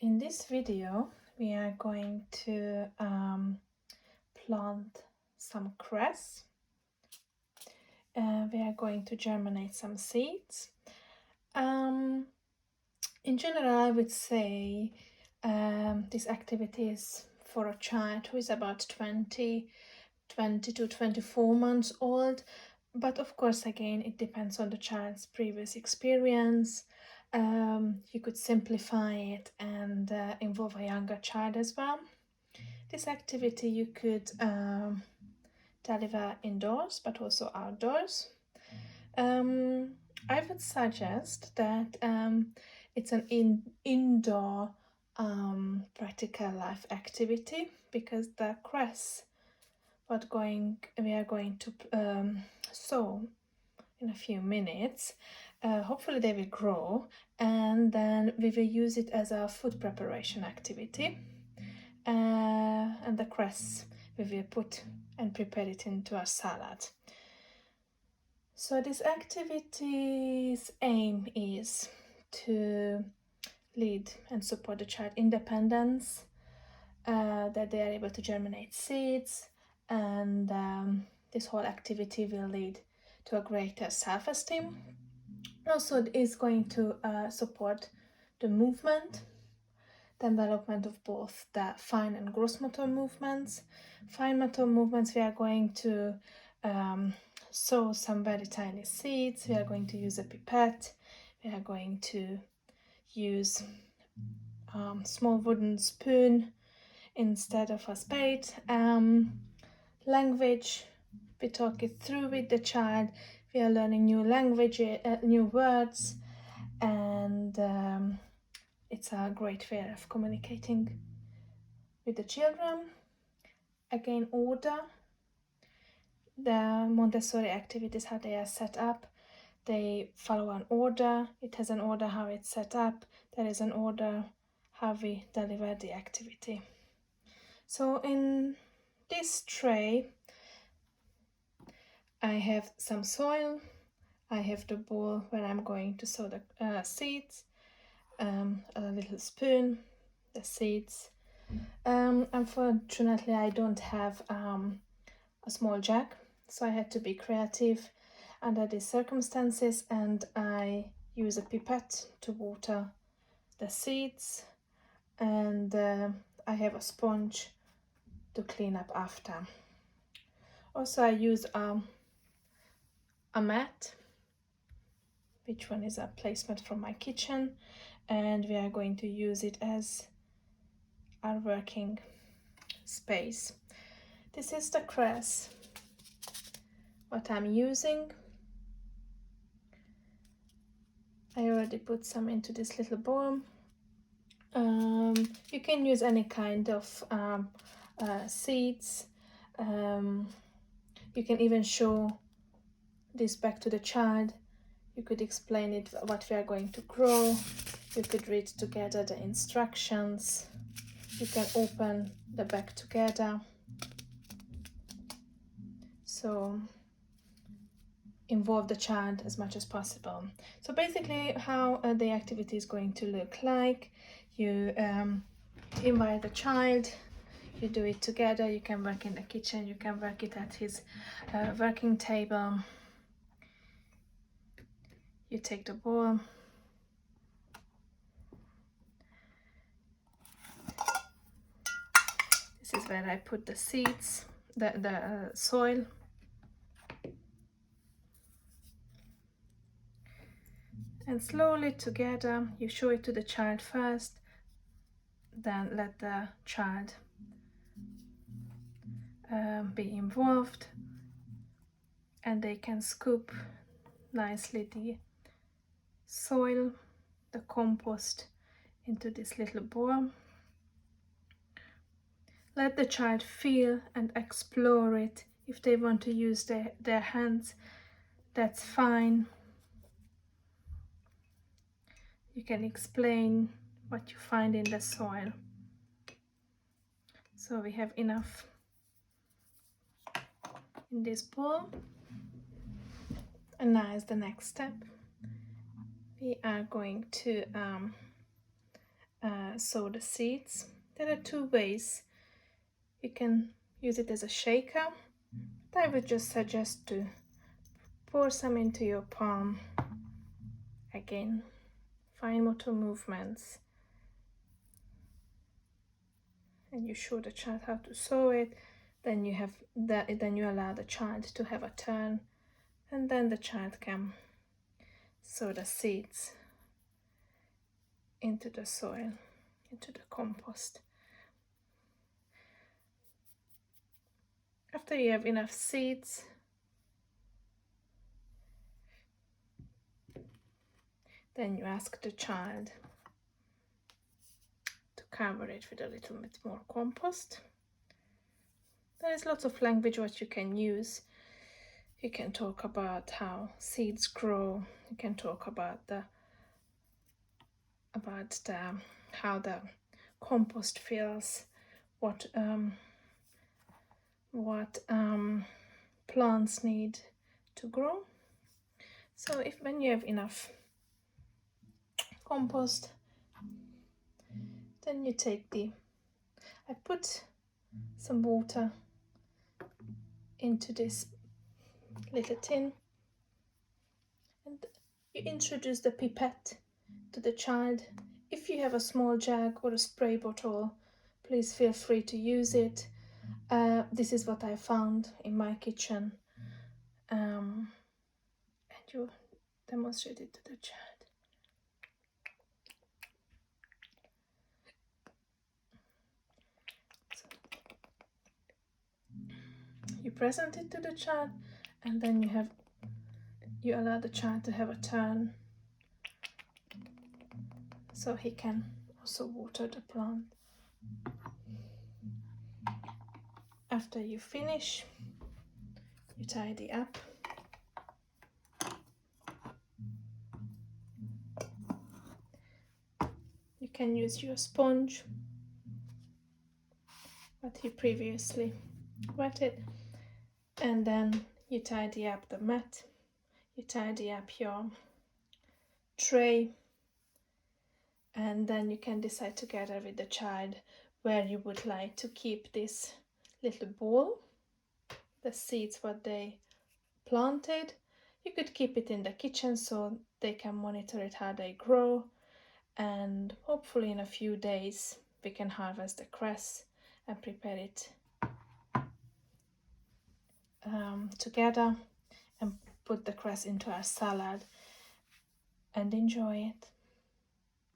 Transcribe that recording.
In this video, we are going to plant some cress. We are going to germinate some seeds. In general, I would say this activity is for a child who is about 20 to 24 months old. But of course, again, it depends on the child's previous experience. You could simplify it and involve a younger child as well. This activity you could deliver indoors but also outdoors. I would suggest that it's an indoor practical life activity because the cress we are going to sow in a few minutes. Hopefully they will grow, and then we will use it as a food preparation activity. And the cress we will put and prepare it into a salad. So this activity's aim is to lead and support the child independence, that they are able to germinate seeds, and this whole activity will lead to a greater self-esteem. Also, it is going to support the movement, development of both the fine and gross motor movements. Fine motor movements, we are going to sow some very tiny seeds. We are going to use a pipette. We are going to use small wooden spoon instead of a spade. Language, we talk it through with the child. We are learning new language, new words, and it's a great way of communicating with the children. Again, order. The Montessori activities, how they are set up, they follow an order. It has an order how it's set up. There is an order how we deliver the activity. So in this tray, I have some soil. I have the bowl where I'm going to sow the seeds, a little spoon, the seeds. Unfortunately, I don't have a small jug, so I had to be creative under these circumstances, and I use a pipette to water the seeds, and I have a sponge to clean up after. Also, I use a mat, which one is a placemat from my kitchen, and we are going to use it as our working space. This is the cress what I'm using. I already put some into this little bowl. You can use any kind of seeds. You can even show this back to the child. You could explain it what we are going to grow. You could read together the instructions. You can open the bag together. So involve the child as much as possible. So basically how the activity is going to look like, you invite the child, you do it together. You can work in the kitchen, you can work it at his working table. You take the bowl, this is where I put the seeds, the soil. And slowly together, you show it to the child first, then let the child be involved, and they can scoop nicely the soil, the compost, into this little bowl. Let the child feel and explore it. If they want to use their hands, that's fine. You can explain what you find in the soil. So we have enough in this bowl. And now is the next step. We are going to sow the seeds. There are two ways. You can use it as a shaker, but I would just suggest to pour some into your palm. Again, fine motor movements. And you show the child how to sow it. Then you allow the child to have a turn, and then the child can sow the seeds into the soil, into the compost. After you have enough seeds, then you ask the child to cover it with a little bit more compost. There is lots of language what you can use. You can talk about how seeds grow. You can talk about how the compost feels, what plants need to grow. So when you have enough compost, then you take I put some water into this little tin, and you introduce the pipette to the child. If you have a small jug or a spray bottle, please feel free to use it. This is what I found in my kitchen, and you demonstrate it to the child. So you present it to the child, and then you allow the child to have a turn, so he can also water the plant. After you finish, you tidy up. You can use your sponge that you previously wetted, and then you tidy up the mat, you tidy up your tray, and then you can decide together with the child where you would like to keep this little bowl, the seeds what they planted. You could keep it in the kitchen so they can monitor it how they grow, and hopefully in a few days we can harvest the cress and prepare it together and put the cress into our salad and enjoy it.